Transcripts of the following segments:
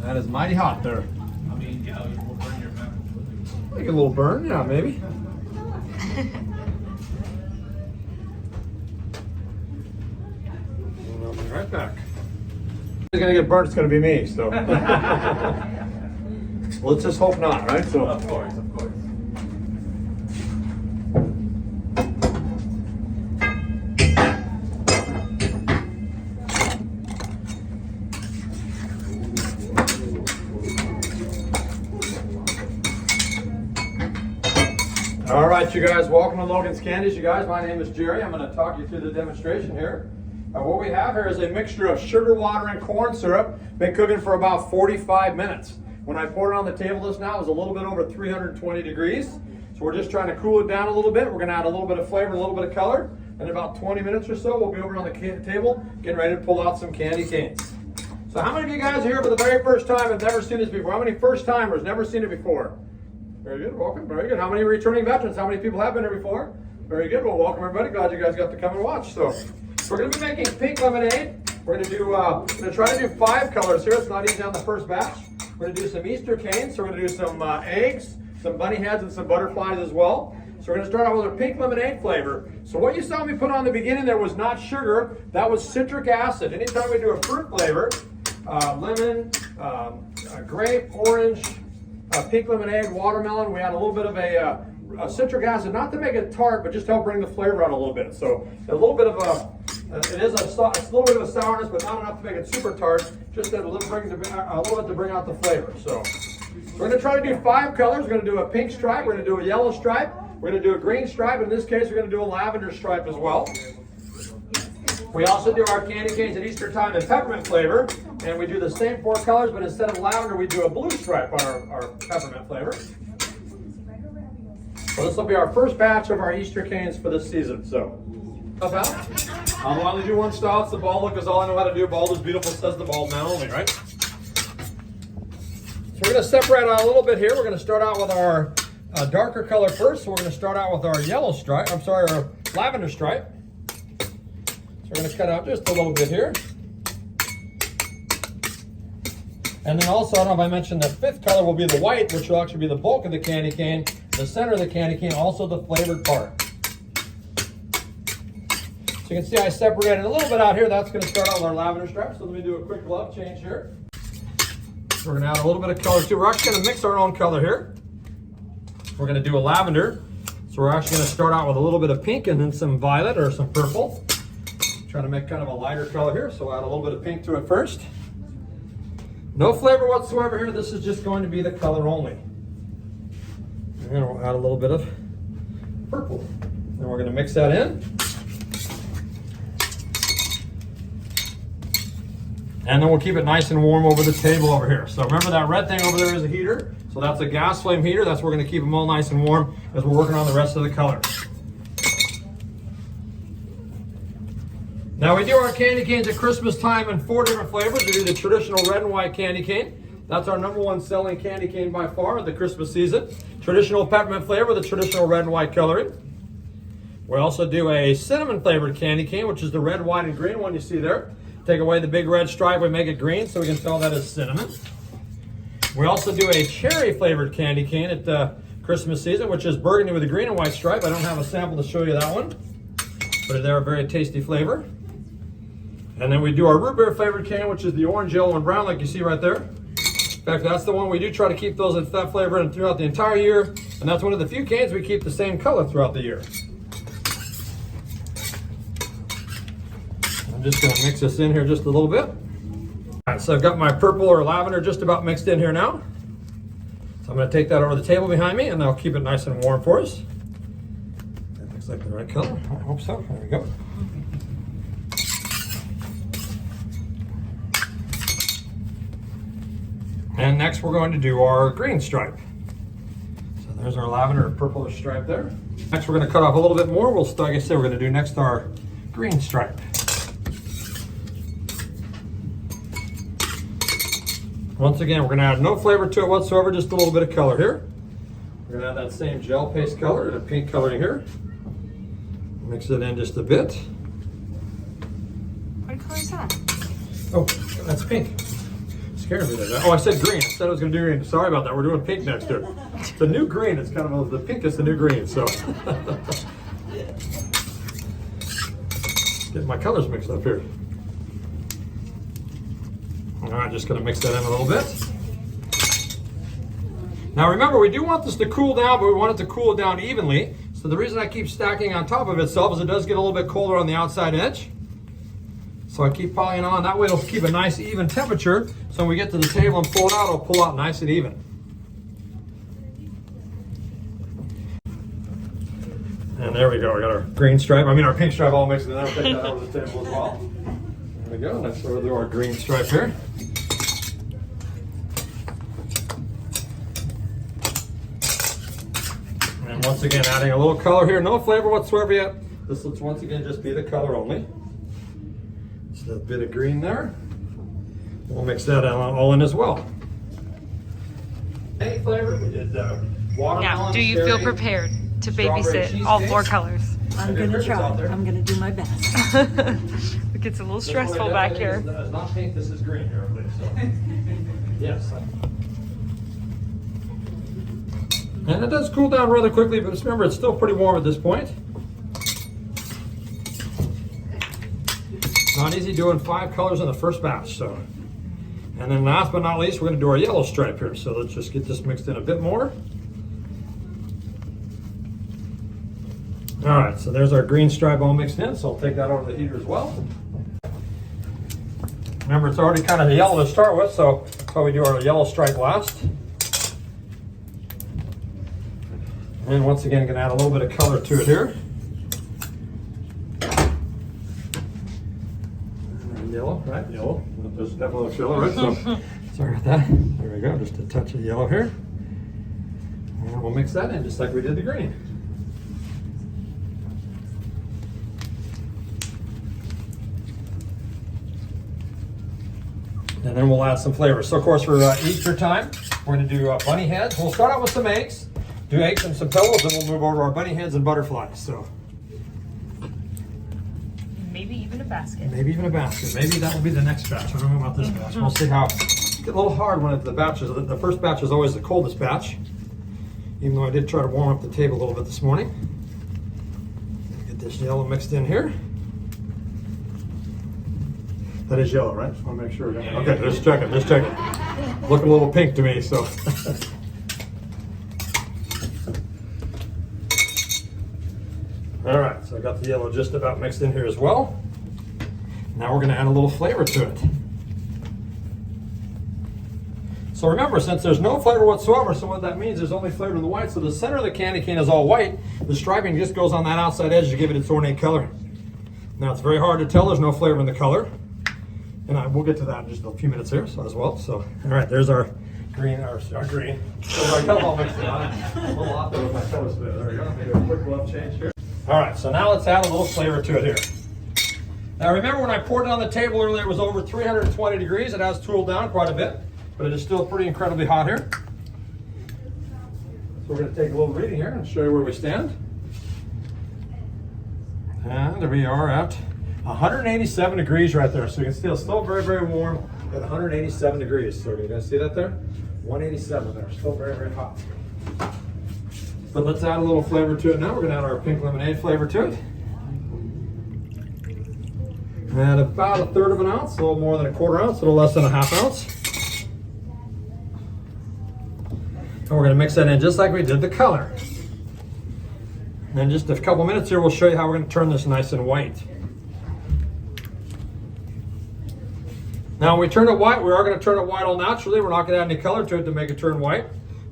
That is mighty hot there. I mean, yeah, you will burn your mouth. Like a little burn, yeah, maybe. I'll be right back. If it's gonna get burnt, it's gonna be me, so. Let's just hope not, right? So. Of course, of course. All right, you guys, welcome to Logan's Candies. You guys, my name is Jerry. I'm going to talk you through the demonstration here. What we have here is a mixture of sugar water and corn syrup, been cooking for about 45 minutes. When I poured it on the table just now, it was a little bit over 320 degrees. So we're just trying to cool it down a little bit. We're going to add a little bit of flavor, a little bit of color. In about 20 minutes or so, we'll be over on the table, getting ready to pull out some candy canes. So how many of you guys are here for the very first time and have never seen this before? How many first timers never seen it before? Very good, welcome, very good. How many returning veterans? How many people have been here before? Very good, well welcome everybody. Glad you guys got to come and watch. So we're going to be making pink lemonade. We're going to try to do 5 colors here. It's not easy on the first batch. We're going to do some Easter canes. So we're going to do some eggs, some bunny heads, and some butterflies as well. So we're going to start out with our pink lemonade flavor. So what you saw me put on the beginning there was not sugar, that was citric acid. Anytime we do a fruit flavor, lemon, grape, orange, pink lemonade, watermelon, we add a little bit of a citric acid, not to make it tart, but just to help bring the flavor out a little bit. So a little bit of it's a little bit of a sourness, but not enough to make it super tart, just a little bit to bring out the flavor. So we're going to try to do 5 colors. We're going to do a pink stripe, we're going to do a yellow stripe, we're going to do a green stripe, and in this case we're going to do a lavender stripe as well. We also do our candy canes at Easter time in peppermint flavor, and we do the same 4 colors, but instead of lavender, we do a blue stripe on our peppermint flavor. So this will be our first batch of our Easter canes for this season. So, I'll only do one style. It's the ball look is all I know how to do. Bald is beautiful, says the bald man only, right? So we're going to separate out a little bit here. We're going to start out with our darker color first. So we're going to start out with our yellow stripe. Our lavender stripe. So we're going to cut out just a little bit here. And then also, I don't know if I mentioned, the 5th color will be the white, which will actually be the bulk of the candy cane. The center of the candy cane, also the flavored part. So you can see I separated a little bit out here. That's going to start out with our lavender stripe. So let me do a quick glove change here. We're going to add a little bit of color too. We're actually going to mix our own color here. We're going to do a lavender. So we're actually going to start out with a little bit of pink and then some violet or some purple. Trying to make kind of a lighter color here, so add a little bit of pink to it first. No flavor whatsoever here. This is just going to be the color only. And then we'll add a little bit of purple. Then we're going to mix that in. And then we'll keep it nice and warm over the table over here. So remember that red thing over there is a heater. So that's a gas flame heater. That's where we're going to keep them all nice and warm as we're working on the rest of the colors. Now we do our candy canes at Christmas time in 4 different flavors. We do the traditional red and white candy cane. That's our #1 selling candy cane by far at the Christmas season. Traditional peppermint flavor, the traditional red and white coloring. We also do a cinnamon flavored candy cane, which is the red, white, and green one you see there. Take away the big red stripe, we make it green so we can tell that as cinnamon. We also do a cherry flavored candy cane at the Christmas season, which is burgundy with a green and white stripe. I don't have a sample to show you that one, but they're a very tasty flavor. And then we do our root beer flavored can, which is the orange, yellow, and brown like you see right there. In fact, that's the one we do try to keep those in that flavor and throughout the entire year. And that's one of the few cans we keep the same color throughout the year. I'm just going to mix this in here just a little bit. All right, so I've got my purple or lavender just about mixed in here now. So I'm going to take that over the table behind me and I'll keep it nice and warm for us. That looks like the right color. I hope so. There we go. And next we're going to do our green stripe. So there's our lavender and purplish stripe there. Next we're going to cut off a little bit more. We'll start, like I said, we're going to do next our green stripe. Once again, we're going to add no flavor to it whatsoever, just a little bit of color here. We're going to add that same gel paste color and a pink coloring here. Mix it in just a bit. What color is that? Oh, that's pink. scared me there. Oh, I said green. I said I was going to do green. Sorry about that. We're doing pink next year. It's a new green. It's kind of the pink is the new green. So getting my colors mixed up here. All right, just going to mix that in a little bit. Now remember, we do want this to cool down, but we want it to cool it down evenly. So the reason I keep stacking on top of itself is it does get a little bit colder on the outside edge. So I keep piling on. That way it'll keep a nice even temperature. So when we get to the table and pull it out, it'll pull out nice and even. And there we go. We got our green stripe. I mean our pink stripe all mixed in there. We'll take that over the table as well. There we go. Let's do our green stripe here. And once again, adding a little color here. No flavor whatsoever yet. This looks once again just be the color only. Just a bit of green there. We'll mix that all in as well. Any flavor? We did watermelon. Now, do you feel prepared to babysit all 4 colors? I'm gonna try. I'm gonna do my best. It gets a little stressful back here. It's not pink, this is green here, I believe. So. Yes. And it does cool down rather quickly, but just remember it's still pretty warm at this point. Not easy doing 5 colors in the first batch. So, and then last but not least, we're going to do our yellow stripe here. So let's just get this mixed in a bit more. All right, so there's our green stripe all mixed in. So I'll take that over to the heater as well. Remember, it's already kind of yellow to start with, so that's why we do our yellow stripe last. And once again, going to add a little bit of color to it here. Yellow, right? Yellow. There's definitely a yellow, right? So, sorry about that. There we go. Just a touch of yellow here. And we'll mix that in just like we did the green. And then we'll add some flavors. So, of course, for Easter time, we're going to do bunny heads. We'll start out with some eggs. Do eggs and some pebbles, and we'll move over to our bunny heads and butterflies. So. Maybe even a basket. Maybe even a basket. Maybe that will be the next batch. I don't know about this batch. We'll see how. It's a little hard when the batches. The first batch is always the coldest batch. Even though I did try to warm up the table a little bit this morning. Get this yellow mixed in here. That is yellow, right? Just want to make sure. Okay, just checking. Just checking. Looking a little pink to me, so. All right, so I got the yellow just about mixed in here as well. Now we're going to add a little flavor to it. So remember, since there's no flavor whatsoever, so what that means is only flavor in the white. So the center of the candy cane is all white. The striping just goes on that outside edge to give it its ornate color. Now it's very hard to tell. There's no flavor in the color, and we'll get to that in just a few minutes here. So as well. So all right, there's our green. Our green. So I got them all mixed in. A little off there with my color split. There we go. Maybe a quick love change here. All right, so now let's add a little flavor to it here. Now remember when I poured it on the table earlier, it was over 320 degrees. It has cooled down quite a bit, but it is still pretty incredibly hot here. So we're going to take a little reading here and show you where we stand. And we are at 187 degrees right there. So you can see it's still very, very warm at 187 degrees. So you guys see that there? 187 there, still very, very hot. But let's add a little flavor to it now. We're going to add our pink lemonade flavor to it. And about 1/3 of an ounce, a little more than 1/4 ounce, a little less than 1/2 ounce. And we're going to mix that in just like we did the color. And in just a couple minutes here, we'll show you how we're going to turn this nice and white. Now when we turn it white, we are going to turn it white all naturally. We're not going to add any color to it to make it turn white.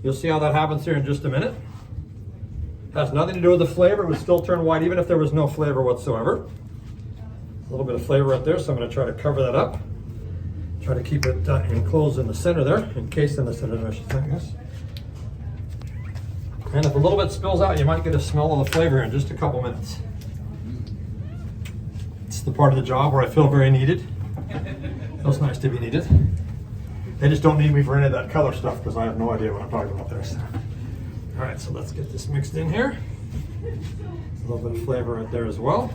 You'll see how that happens here in just a minute. Has nothing to do with the flavor. It would still turn white even if there was no flavor whatsoever. A little bit of flavor right there, so I'm going to try to cover that up. Try to keep it enclosed in the center there, encased in the center there, I should say, I guess. And if a little bit spills out, you might get a smell of the flavor in just a couple minutes. It's the part of the job where I feel very needed. Feels nice to be needed. They just don't need me for any of that color stuff because I have no idea what I'm talking about there. So. All right, so let's get this mixed in here. A little bit of flavor right there as well.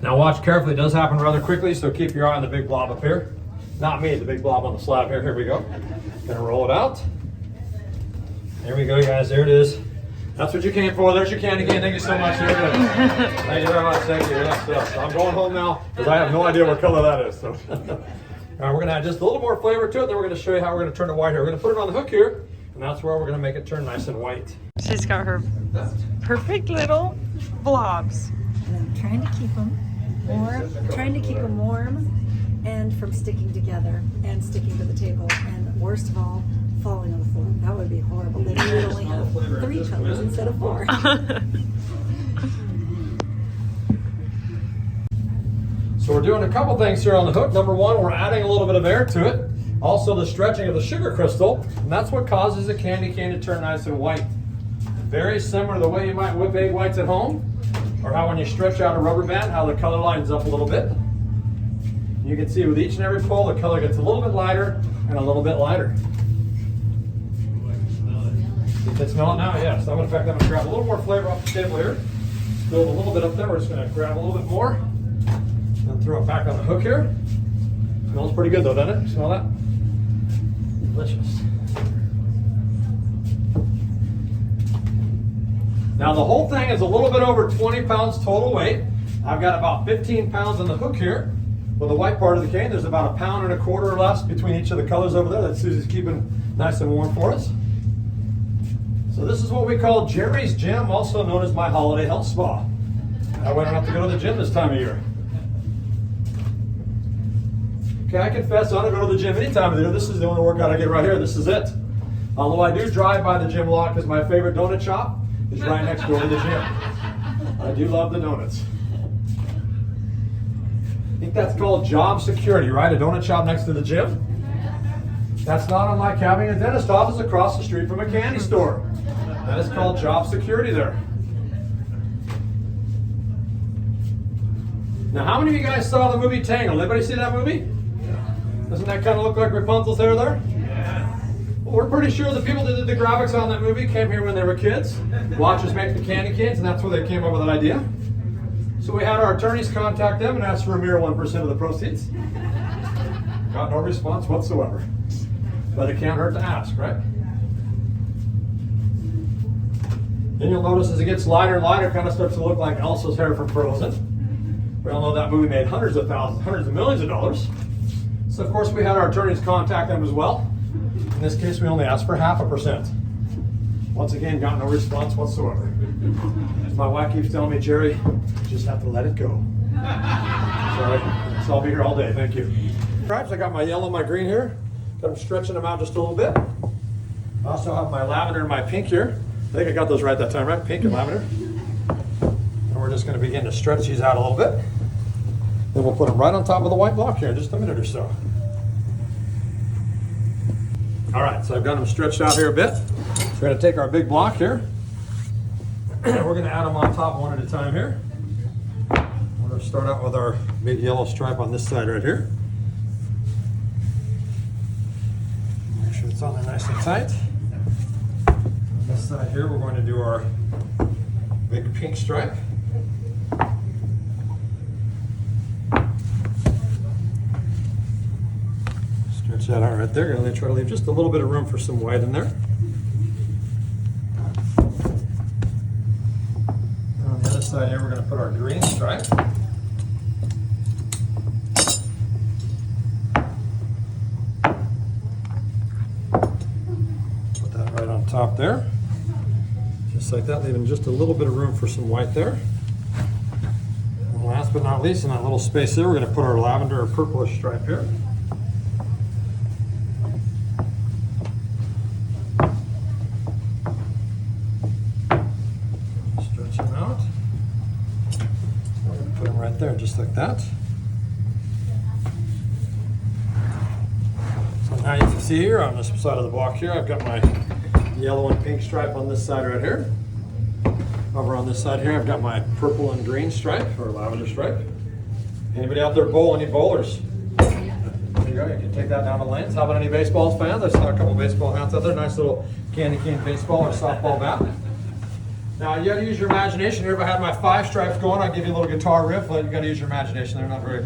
Now watch carefully, it does happen rather quickly, so keep your eye on the big blob up here. Not me, the big blob on the slab here. Here we go. Gonna roll it out. There we go, guys, there it is. That's what you came for. There's your candy cane. Thank you so much. Here it is. Thank you very much. Thank you. Yes, yes. I'm going home now because I have no idea what color that is. So, all right, we're gonna add just a little more flavor to it. Then we're gonna show you how we're gonna turn it white here. We're gonna put it on the hook here, and that's where we're gonna make it turn nice and white. She's got her perfect little blobs. And I'm trying to keep them warm and from sticking together and sticking to the table. And worst of all, falling on the floor. That would be horrible. Then we would only have 3 colors instead of 4. So we're doing a couple things here on the hook. Number one, we're adding a little bit of air to it. Also the stretching of the sugar crystal, and that's what causes the candy cane to turn nice and white. Very similar to the way you might whip egg whites at home, or how when you stretch out a rubber band, how the color lines up a little bit. You can see with each and every pull, the color gets a little bit lighter and a little bit lighter. You can smell it now, yes. In fact, I'm gonna grab a little more flavor off the table here. Build a little bit up there. We're just gonna grab a little bit more and throw it back on the hook here. Smells pretty good though, doesn't it? Smell that? Delicious. Now the whole thing is a little bit over 20 pounds total weight. I've got about 15 pounds on the hook here. With the white part of the cane, there's about 1.25 pounds or less between each of the colors over there that Susie's keeping nice and warm for us. So this is what we call Jerry's Gym, also known as my holiday health spa. That way I don't have to go to the gym this time of year. Okay, I confess I don't go to the gym any time of the year. This is the only workout I get right here. This is it. Although I do drive by the gym a lot because my favorite donut shop is right next door to the gym. I do love the donuts. I think that's called job security, right? A donut shop next to the gym? That's not unlike having a dentist office across the street from a candy store. That is called job security there. Now, how many of you guys saw the movie Tangled? Anybody see that movie? Doesn't that kind of look like Rapunzel's hair there? Yeah. Well, we're pretty sure the people that did the graphics on that movie came here when they were kids. Watch us make the candy canes, and that's where they came up with that idea. So we had our attorneys contact them and ask for a mere 1% of the proceeds. Got no response whatsoever. But it can't hurt to ask, right? Then you'll notice as it gets lighter and lighter, it kind of starts to look like Elsa's hair from Frozen. We all know that movie made hundreds of thousands, hundreds of millions of dollars. So of course we had our attorneys contact them as well. In this case, we only asked for 0.5%. Once again, got no response whatsoever. As my wife keeps telling me, Jerry, you just have to let it go. Sorry, so I'll be here all day, thank you. Stripes, I got my yellow and my green here. I'm stretching them out just a little bit. I also have my lavender and my pink here. I think I got those right that time, right? Pink and lavender. And we're just going to begin to stretch these out a little bit. Then we'll put them right on top of the white block here in just a minute or so. All right, so I've got them stretched out here a bit. So we're going to take our big block here. We're going to add them on top one at a time here. We're going to start out with our big yellow stripe on this side right here. Make sure it's on there nice and tight. On this side here, we're going to do our big pink stripe. Stretch that out right there. Going to try to leave just a little bit of room for some white in there. And on the other side here, we're going to put our green stripe. Top there, just like that, leaving just a little bit of room for some white there. And last but not least, in that little space there, we're going to put our lavender or purplish stripe here. Stretch them out. We're going to put them right there, just like that. So now you can see here on this side of the block here, I've got my yellow and pink stripe on this side right here. Over on this side here, I've got my purple and green stripe, or lavender stripe. Anybody out there bowl? Any bowlers? There you go, you can take that down the lanes. How about any baseball fans? I saw a couple baseball hats out there. Nice little candy cane baseball or softball bat. Now you got to use your imagination here. If I had my 5 stripes going, I'd give you a little guitar riff. You got to use your imagination. They're not very.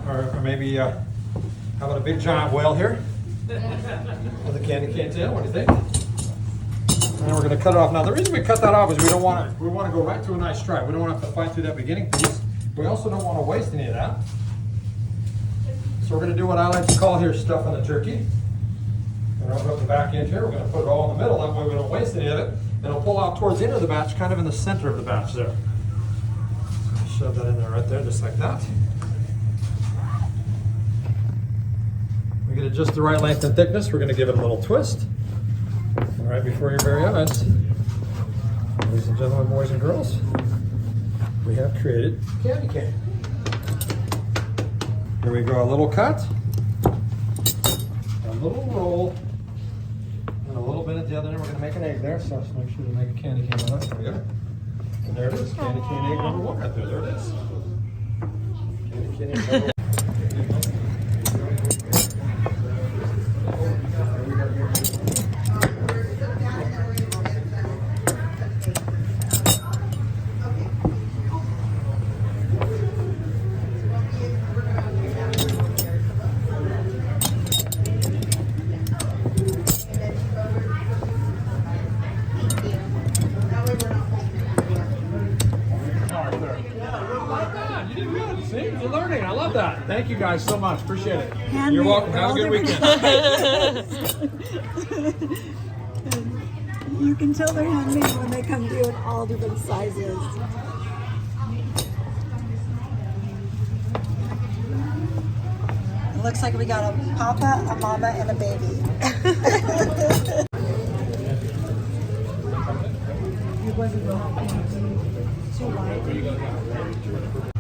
Or maybe how about a big giant whale here with a candy cane tail? What do you think? And we're going to cut it off. Now the reason we cut that off is we want to go right to a nice stripe. We don't want to have to fight through that beginning piece. We also don't want to waste any of that. So we're going to do what I like to call here stuffing the turkey. And open up the back end here. We're going to put it all in the middle. That way we don't waste any of it. And it'll pull out towards the end of the batch, kind of in the center of the batch there. So shove that in there right there, just like that. We get it just the right length and thickness. We're going to give it a little twist. And right before your very eyes, ladies and gentlemen, boys and girls, we have created candy cane. Here we go, a little cut, a little roll, and a little bit at the other end. We're going to make an egg there, so let's make sure to make a candy cane with us. There we go. And there it is, candy cane egg number 1 right there. There it is. Candy cane egg number 1. You're learning. I love that. Thank you guys so much. Appreciate it. You're welcome. Have a good weekend. You can tell they're handmade when they come to you in all different sizes. It looks like we got a papa, a mama, and a baby. Too wide.